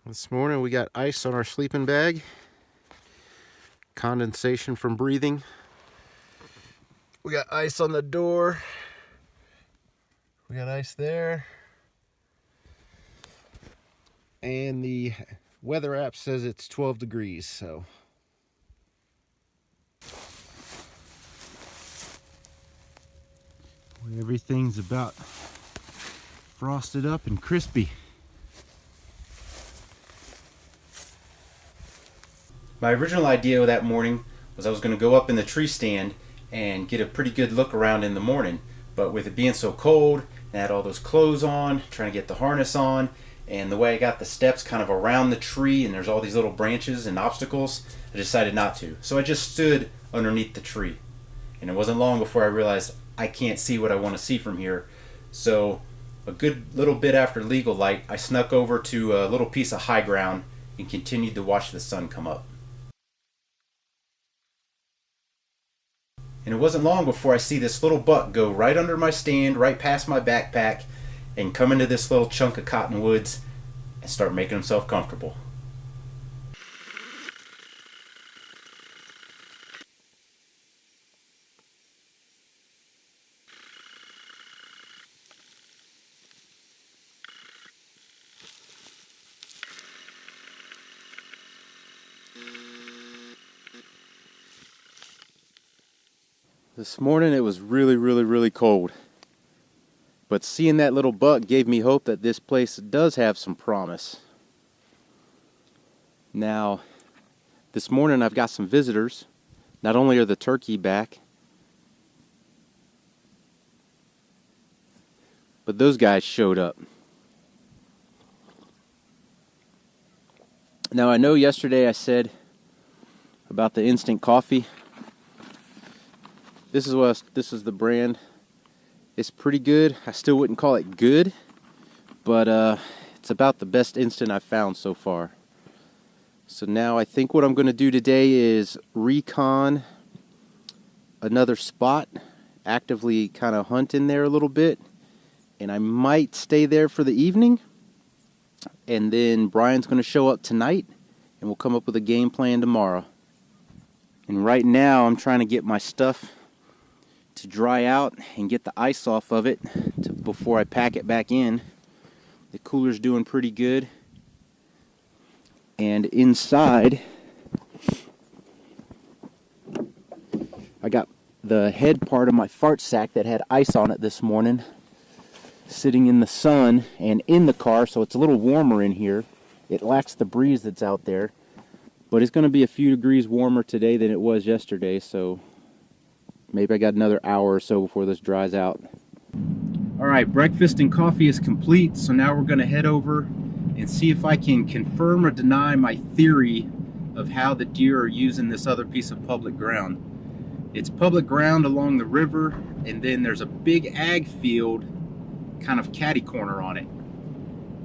This morning we got ice on our sleeping bag, condensation from breathing. We got ice on the door. We got ice there. And the weather app says it's 12 degrees, so. Everything's about frosted up and crispy. My original idea that morning was I was going to go up in the tree stand and get a pretty good look around in the morning. But with it being so cold, I had all those clothes on, trying to get the harness on, and the way I got the steps kind of around the tree and there's all these little branches and obstacles, I decided not to. So I just stood underneath the tree. And it wasn't long before I realized I can't see what I want to see from here. So a good little bit after legal light, I snuck over to a little piece of high ground and continued to watch the sun come up. And it wasn't long before I see this little buck go right under my stand, right past my backpack, and come into this little chunk of cottonwoods and start making himself comfortable. This morning it was really cold. But seeing that little buck gave me hope that this place does have some promise. Now, this morning I've got some visitors. Not only are the turkey back, but those guys showed up. Now I know yesterday I said about the instant coffee. This is the brand. It's pretty good. I still wouldn't call it good, but it's about the best instant I've found so far. So now I think what I'm going to do today is recon another spot, actively kind of hunt in there a little bit, and I might stay there for the evening, and then Brian's going to show up tonight, and we'll come up with a game plan tomorrow. And right now I'm trying to get my stuff to dry out and get the ice off of it before I pack it back in. The cooler's doing pretty good. And inside, I got the head part of my fart sack that had ice on it this morning sitting in the sun and in the car, so it's a little warmer in here. It lacks the breeze that's out there, but it's going to be a few degrees warmer today than it was yesterday, so maybe I got another hour or so before this dries out. Alright, breakfast and coffee is complete, so now we're going to head over and see if I can confirm or deny my theory of how the deer are using this other piece of public ground. It's public ground along the river, and then there's a big ag field kind of catty corner on it.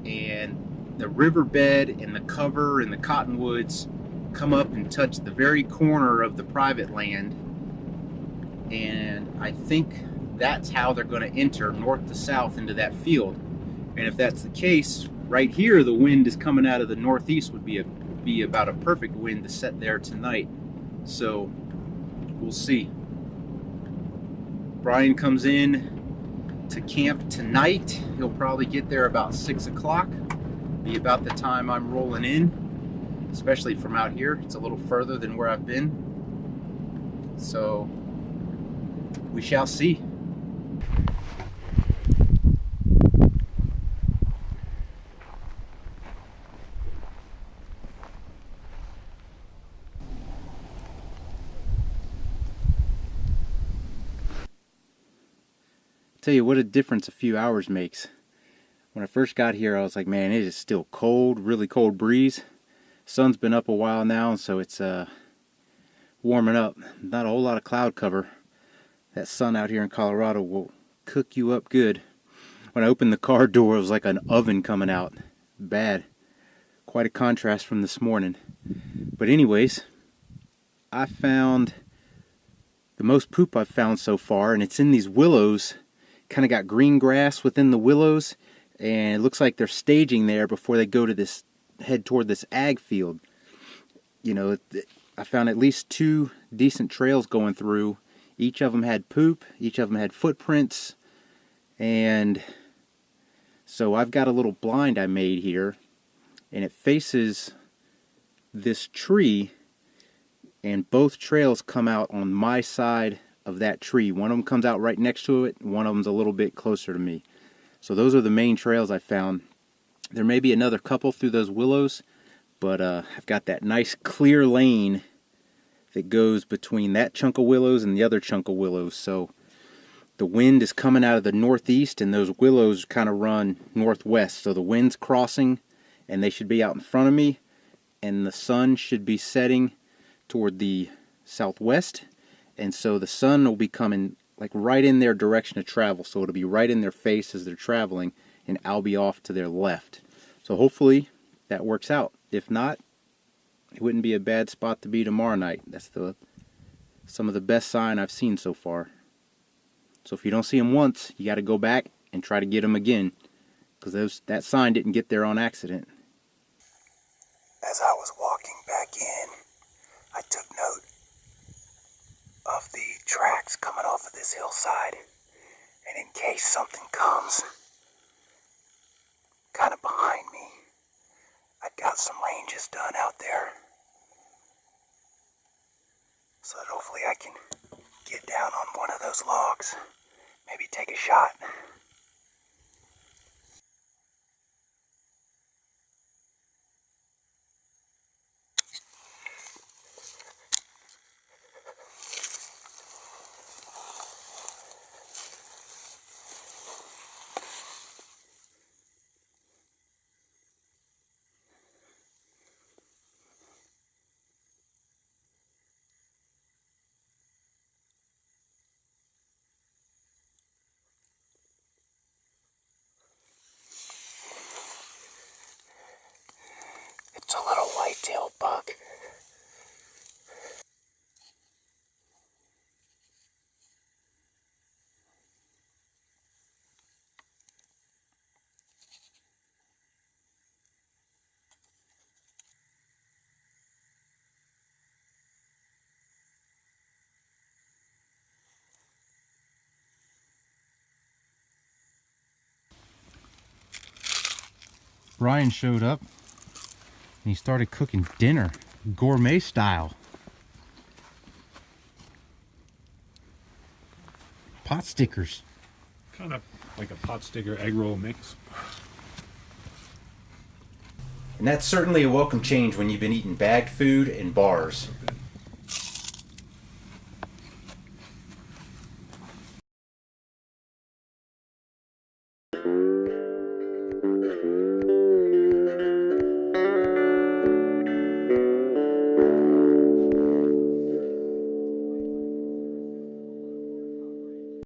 And the riverbed and the cover and the cottonwoods come up and touch the very corner of the private land. And I think that's how they're going to enter north to south into that field. And if that's the case, right here the wind is coming out of the northeast, would be about a perfect wind to set there tonight. So we'll see. Brian comes in to camp tonight. He'll probably get there about 6 o'clock. Be about the time I'm rolling in, especially from out here. It's a little further than where I've been. So we shall see. Tell you what a difference a few hours makes. When I first got here, I was like, man, it is still cold, really cold breeze. Sun's been up a while now, so it's warming up. Not a whole lot of cloud cover. That sun out here in Colorado will cook you up good. When I opened the car door, it was like an oven coming out. Bad. Quite a contrast from this morning. But anyways, I found the most poop I've found so far, and it's in these willows. Kind of got green grass within the willows, and it looks like they're staging there before they go to this head toward this ag field. You know, I found at least 2 decent trails going through. Each of them had poop, each of them had footprints, and so I've got a little blind I made here, and it faces this tree, and both trails come out on my side of that tree. One of them comes out right next to it, one of them's a little bit closer to me. So those are the main trails I found. There may be another couple through those willows, but I've got that nice clear lane that goes between that chunk of willows and the other chunk of willows. So the wind is coming out of the northeast, and those willows kind of run northwest. So the wind's crossing, and they should be out in front of me, and the sun should be setting toward the southwest, and so the sun will be coming like right in their direction of travel. So it'll be right in their face as they're traveling, and I'll be off to their left. So hopefully that works out. If not, it wouldn't be a bad spot to be tomorrow night. That's some of the best sign I've seen so far. So if you don't see them once, you got to go back and try to get them again, because that sign didn't get there on accident. As I was walking back in, I took note of the tracks coming off of this hillside, and in case something comes kind of behind me, I've got some ranges done out there, so that hopefully I can get down on one of those logs, maybe take a shot. It's a little whitetail buck. Brian showed up, and he started cooking dinner, gourmet style. Pot stickers. Kind of like a pot sticker egg roll mix. And that's certainly a welcome change when you've been eating bagged food in bars.